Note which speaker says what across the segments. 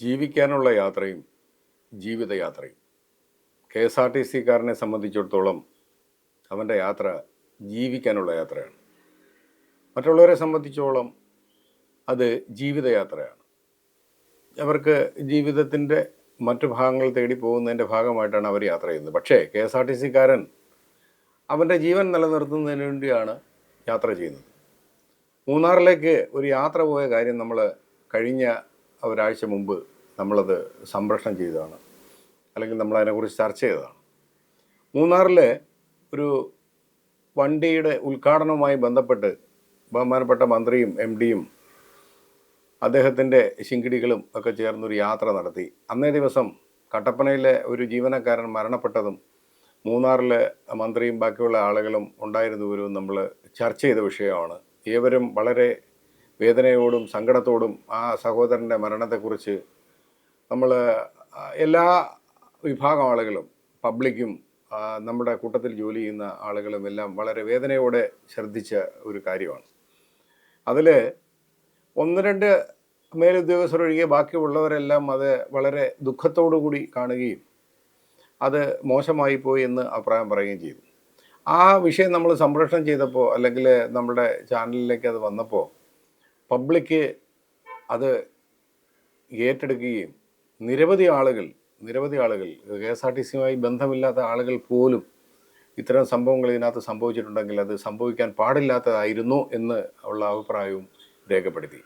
Speaker 1: ജീവിക്കാനുള്ള യാത്രയും ജീവിതയാത്രയും. K S R T സിക്കാരനെ സംബന്ധിച്ചിടത്തോളം അവൻ്റെ യാത്ര ജീവിക്കാനുള്ള യാത്രയാണ്. മറ്റുള്ളവരെ സംബന്ധിച്ചോളം അത് ജീവിതയാത്രയാണ്. അവർക്ക് ജീവിതത്തിൻ്റെ മറ്റു ഭാഗങ്ങൾ തേടി പോകുന്നതിൻ്റെ ഭാഗമായിട്ടാണ് അവർ യാത്ര ചെയ്യുന്നത്. പക്ഷേ കെ എസ് ആർ ടി സിക്കാരൻ അവൻ്റെ ജീവൻ നിലനിർത്തുന്നതിന് വേണ്ടിയാണ് യാത്ര ചെയ്യുന്നത്. മൂന്നാറിലേക്ക് ഒരു യാത്ര പോയ കാര്യം നമ്മൾ കഴിഞ്ഞ ഒരാഴ്ച മുമ്പ് നമ്മളത് സംപ്രേഷണം ചെയ്തതാണ്, അല്ലെങ്കിൽ നമ്മളതിനെക്കുറിച്ച് ചർച്ച ചെയ്തതാണ്. മൂന്നാറിൽ ഒരു വണ്ടിയുടെ ഉദ്ഘാടനവുമായി ബന്ധപ്പെട്ട് ബഹുമാനപ്പെട്ട മന്ത്രിയും എം ഡിയും അദ്ദേഹത്തിൻ്റെ ശിങ്കിടികളും ഒക്കെ ചേർന്നൊരു യാത്ര നടത്തി. അന്നേ ദിവസം കട്ടപ്പനയിലെ ഒരു ജീവനക്കാരൻ മരണപ്പെട്ടതും മൂന്നാറിലെ മന്ത്രിയും ബാക്കിയുള്ള ആളുകളും ഉണ്ടായിരുന്നവരും നമ്മൾ ചർച്ച ചെയ്ത വിഷയമാണ്. ഏവരും വളരെ വേദനയോടും സങ്കടത്തോടും ആ സഹോദരൻ്റെ മരണത്തെക്കുറിച്ച് നമ്മൾ എല്ലാ വിഭാഗം ആളുകളും, പബ്ലിക്കും നമ്മുടെ കൂട്ടത്തിൽ ജോലി ചെയ്യുന്ന ആളുകളും എല്ലാം വളരെ വേദനയോടെ ശ്രദ്ധിച്ച ഒരു കാര്യമാണ്. അതിൽ ഒന്ന് രണ്ട് മേലുദ്യോഗസ്ഥരൊഴികെ ബാക്കിയുള്ളവരെല്ലാം അത് വളരെ ദുഃഖത്തോടു കൂടി കാണുകയും അത് മോശമായി പോയി എന്ന് അഭിപ്രായം പറയുകയും ചെയ്തു. ആ വിഷയം നമ്മൾ സംപ്രേഷണം ചെയ്തപ്പോൾ, അല്ലെങ്കിൽ നമ്മുടെ ചാനലിലേക്ക് അത് വന്നപ്പോൾ, പബ്ലിക്ക് അത് ഏറ്റെടുക്കുകയും നിരവധി ആളുകൾ കെ എസ് ആർ ടി സിയുമായി ബന്ധമില്ലാത്ത ആളുകൾ പോലും ഇത്തരം സംഭവങ്ങൾ ഇതിനകത്ത് സംഭവിച്ചിട്ടുണ്ടെങ്കിൽ അത് സംഭവിക്കാൻ പാടില്ലാത്തതായിരുന്നു എന്ന് ഉള്ള അഭിപ്രായവും രേഖപ്പെടുത്തി.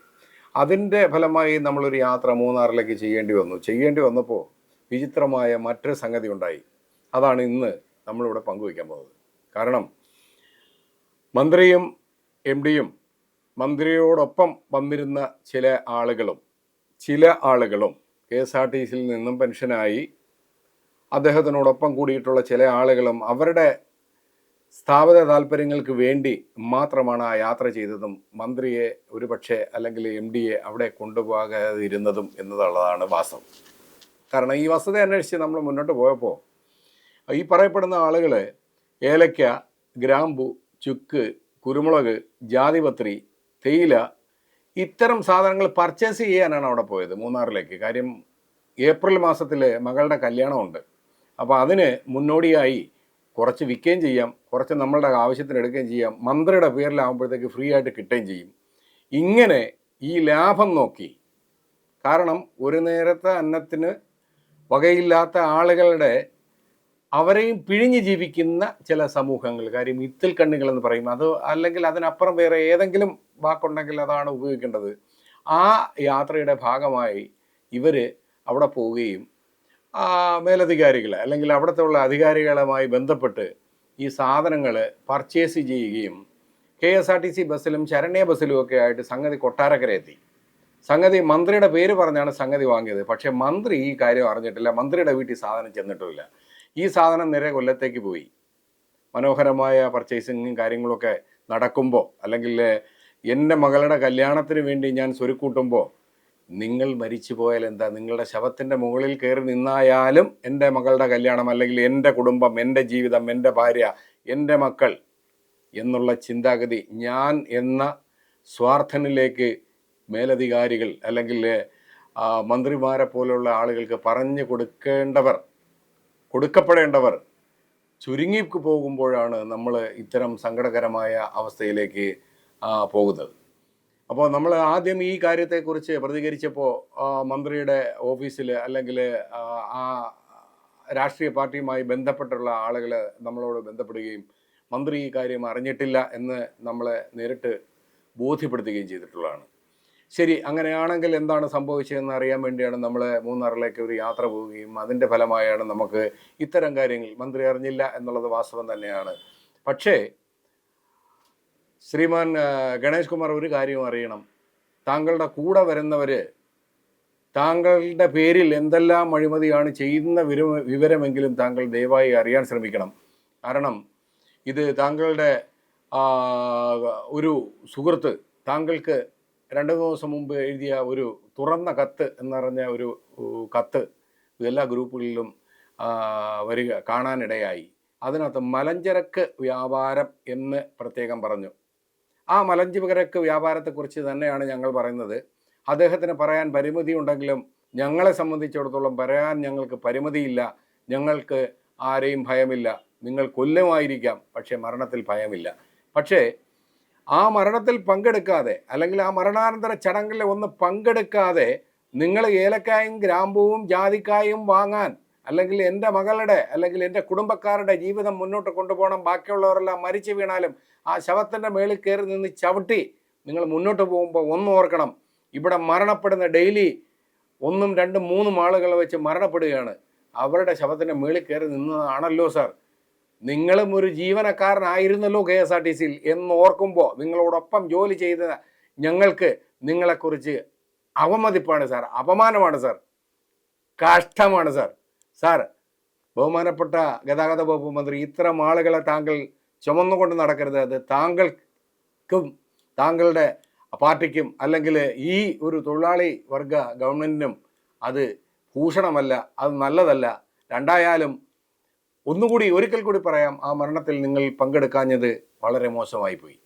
Speaker 1: അതിൻ്റെ ഫലമായി നമ്മളൊരു യാത്ര മൂന്നാറിലേക്ക് ചെയ്യേണ്ടി വന്നപ്പോൾ വിചിത്രമായ മറ്റൊരു സംഗതി ഉണ്ടായി. അതാണ് ഇന്ന് നമ്മളിവിടെ പങ്കുവയ്ക്കാൻ പോകുന്നത്. കാരണം മന്ത്രിയും എം ഡിയും മന്ത്രിയോടൊപ്പം വന്നിരുന്ന ചില ആളുകളും കെ എസ് ആർ ടി സിയിൽ നിന്നും പെൻഷനായി അദ്ദേഹത്തിനോടൊപ്പം കൂടിയിട്ടുള്ള ചില ആളുകളും അവരുടെ സ്ഥാപിത താല്പര്യങ്ങൾക്ക് വേണ്ടി മാത്രമാണ് ആ യാത്ര ചെയ്തതും മന്ത്രിയെ ഒരുപക്ഷെ അല്ലെങ്കിൽ എം ഡിയെ അവിടെ കൊണ്ടുപോകാതിരുന്നതും എന്നുള്ളതാണ് വാസ്തവം. കാരണം ഈ വസ്തുത അന്വേഷിച്ച് നമ്മൾ മുന്നോട്ട് പോയപ്പോൾ ഈ പറയപ്പെടുന്ന ആളുകൾ ഏലക്ക, ഗ്രാമ്പു, ചുക്ക്, കുരുമുളക്, ജാതിപത്രി, തേയില ഇത്തരം സാധനങ്ങൾ പർച്ചേസ് ചെയ്യാനാണ് അവിടെ പോയത് മൂന്നാറിലേക്ക്. കാര്യം ഏപ്രിൽ മാസത്തിൽ മകളുടെ കല്യാണമുണ്ട്. അപ്പോൾ അതിന് മുന്നോടിയായി കുറച്ച് വിൽക്കുകയും ചെയ്യാം, കുറച്ച് നമ്മളുടെ ആവശ്യത്തിന് എടുക്കുകയും ചെയ്യാം, മന്ത്രിയുടെ പേരിലാകുമ്പോഴത്തേക്ക് ഫ്രീ ആയിട്ട് കിട്ടുകയും ചെയ്യും. ഇങ്ങനെ ഈ ലാഭം നോക്കി, കാരണം ഒരു നേരത്തെ അന്നത്തിന് വകയില്ലാത്ത ആളുകളുടെ അവരെയും പിഴിഞ്ഞ് ജീവിക്കുന്ന ചില സമൂഹങ്ങൾ, കാര്യം ഇത്തിൽ കണ്ണികളെന്ന് പറയും, അത് അല്ലെങ്കിൽ അതിനപ്പുറം വേറെ ഏതെങ്കിലും വാക്കുണ്ടെങ്കിൽ അതാണ് ഉപയോഗിക്കേണ്ടത്. ആ യാത്രയുടെ ഭാഗമായി ഇവർ അവിടെ പോവുകയും മേലധികാരികൾ അല്ലെങ്കിൽ അവിടുത്തെ ഉള്ള അധികാരികളുമായി ബന്ധപ്പെട്ട് ഈ സാധനങ്ങൾ പർച്ചേസ് ചെയ്യുകയും K S R T C ബസ്സിലും ശരണ്യ ബസ്സിലും ഒക്കെ ആയിട്ട് സംഗതി കൊട്ടാരക്കര എത്തി. സംഗതി മന്ത്രിയുടെ പേര് പറഞ്ഞാണ് സംഗതി വാങ്ങിയത്. പക്ഷേ മന്ത്രി ഈ കാര്യം അറിഞ്ഞിട്ടില്ല, മന്ത്രിയുടെ വീട്ടിൽ സാധനം ചെന്നിട്ടുമില്ല. ഈ സാധനം നേരെ കൊല്ലത്തേക്ക് പോയി. മനോഹരമായ പർച്ചേസിങ്ങും കാര്യങ്ങളൊക്കെ നടക്കുമ്പോൾ, അല്ലെങ്കിൽ എൻ്റെ മകളുടെ കല്യാണത്തിന് വേണ്ടി ഞാൻ സ്വരുക്കൂട്ടുമ്പോൾ, നിങ്ങൾ മരിച്ചു പോയാൽ എന്താ, നിങ്ങളുടെ ശവത്തിൻ്റെ മുകളിൽ കയറി നിന്നായാലും എൻ്റെ മകളുടെ കല്യാണം, അല്ലെങ്കിൽ എൻ്റെ കുടുംബം, എൻ്റെ ജീവിതം, എൻ്റെ ഭാര്യ, എൻ്റെ മക്കൾ എന്നുള്ള ചിന്താഗതി ഞാൻ എന്ന സ്വാർത്ഥനിലേക്ക് മേലധികാരികൾ അല്ലെങ്കിൽ മന്ത്രിമാരെ പോലുള്ള ആളുകൾക്ക് പറഞ്ഞു കൊടുക്കപ്പെടേണ്ടവർ ചുരുങ്ങി പോകുമ്പോഴാണ് നമ്മൾ ഇത്തരം സങ്കടകരമായ അവസ്ഥയിലേക്ക് പോകുന്നത്. അപ്പോൾ നമ്മൾ ആദ്യം ഈ കാര്യത്തെക്കുറിച്ച് പ്രതികരിച്ചപ്പോൾ മന്ത്രിയുടെ ഓഫീസിൽ അല്ലെങ്കിൽ ആ രാഷ്ട്രീയ പാർട്ടിയുമായി ബന്ധപ്പെട്ടുള്ള ആളുകൾ നമ്മളോട് ബന്ധപ്പെടുകയും മന്ത്രി ഈ കാര്യം അറിഞ്ഞിട്ടില്ല എന്ന് നമ്മളെ നേരിട്ട് ബോധ്യപ്പെടുത്തുകയും ചെയ്തിട്ടുള്ളതാണ്. ശരി, അങ്ങനെയാണെങ്കിൽ എന്താണ് സംഭവിച്ചതെന്ന് അറിയാൻ വേണ്ടിയാണ് നമ്മൾ മൂന്നാറിലേക്ക് ഒരു യാത്ര പോവുകയും അതിൻ്റെ ഫലമായാണ് നമുക്ക് ഇത്തരം കാര്യങ്ങൾ മന്ത്രി അറിഞ്ഞില്ല എന്നുള്ളത് വാസ്തവം തന്നെയാണ്. പക്ഷേ ശ്രീമാൻ ഗണേഷ് കുമാർ ഒരു കാര്യം അറിയണം, താങ്കളുടെ കൂടെ വരുന്നവർ താങ്കളുടെ പേരിൽ എന്തെല്ലാം അഴിമതിയാണ് ചെയ്യുന്ന വിവരമെങ്കിലും താങ്കൾ ദയവായി അറിയാൻ ശ്രമിക്കണം. കാരണം ഇത് താങ്കളുടെ ഒരു സുഹൃത്ത് താങ്കൾക്ക് 2 ദിവസം മുമ്പ് എഴുതിയ ഒരു തുറന്ന കത്ത് എന്ന് പറഞ്ഞ ഒരു കത്ത് എല്ലാ ഗ്രൂപ്പുകളിലും കാണാനിടയായി. അതിനകത്ത് മലഞ്ചരക്ക് വ്യാപാരം എന്ന് പ്രത്യേകം പറഞ്ഞു. ആ മലഞ്ചരക്ക് വ്യാപാരത്തെക്കുറിച്ച് തന്നെയാണ് ഞങ്ങൾ പറയുന്നത്. അദ്ദേഹത്തിന് പറയാൻ പരിമിതി ഉണ്ടെങ്കിലും ഞങ്ങളെ സംബന്ധിച്ചിടത്തോളം പറയാൻ ഞങ്ങൾക്ക് പരിമിതിയില്ല, ഞങ്ങൾക്ക് ആരെയും ഭയമില്ല. നിങ്ങൾ കൊല്ലുമായിരിക്കാം, പക്ഷേ മരണത്തിൽ ഭയമില്ല. പക്ഷേ ആ മരണത്തിൽ പങ്കെടുക്കാതെ, അല്ലെങ്കിൽ ആ മരണാനന്തര ചടങ്ങിൽ ഒന്ന് പങ്കെടുക്കാതെ നിങ്ങൾ ഏലക്കായും ഗ്രാമ്പൂവും ജാതിക്കായും വാങ്ങാൻ, അല്ലെങ്കിൽ എൻ്റെ മകളുടെ അല്ലെങ്കിൽ എൻ്റെ കുടുംബക്കാരുടെ ജീവിതം മുന്നോട്ട് കൊണ്ടുപോകണം, ബാക്കിയുള്ളവരെല്ലാം മരിച്ചു വീണാലും ആ ശവത്തിൻ്റെ മേളിൽ കയറി നിന്ന് ചവിട്ടി നിങ്ങൾ മുന്നോട്ട് പോകുമ്പോൾ ഒന്ന് ഓർക്കണം, ഇവിടെ മരണപ്പെടുന്ന ഡെയിലി 1, 2, 3 ആളുകൾ വെച്ച് മരണപ്പെടുകയാണ്. അവരുടെ ശവത്തിൻ്റെ മേളിൽ കയറി നിന്നതാണല്ലോ സാർ. നിങ്ങളും ഒരു ജീവനക്കാരനായിരുന്നല്ലോ KSRTCയിൽ എന്ന് ഓർക്കുമ്പോൾ നിങ്ങളോടൊപ്പം ജോലി ചെയ്ത ഞങ്ങൾക്ക് നിങ്ങളെക്കുറിച്ച് അവമതിപ്പാണ് സാർ, അപമാനമാണ് സാർ, കഷ്ടമാണ് സാർ. സാർ, ബഹുമാനപ്പെട്ട ഗതാഗത വകുപ്പ് മന്ത്രി, ഇത്തരം ആളുകളെ താങ്കൾ ചുമന്നുകൊണ്ട് നടക്കരുത്. അത് താങ്കൾക്കും താങ്കളുടെ പാർട്ടിക്കും അല്ലെങ്കിൽ ഈ ഒരു തൊഴിലാളി വർഗ ഗവൺമെൻറ്റിനും അത് ഭൂഷണമല്ല, അത് നല്ലതല്ല. രണ്ടായാലും ഒന്നുകൂടി ഒരിക്കൽ കൂടി പറയാം, ആ മരണത്തിൽ നിങ്ങൾ പങ്കെടുക്കാഞ്ഞത് വളരെ മോശമായി പോയി.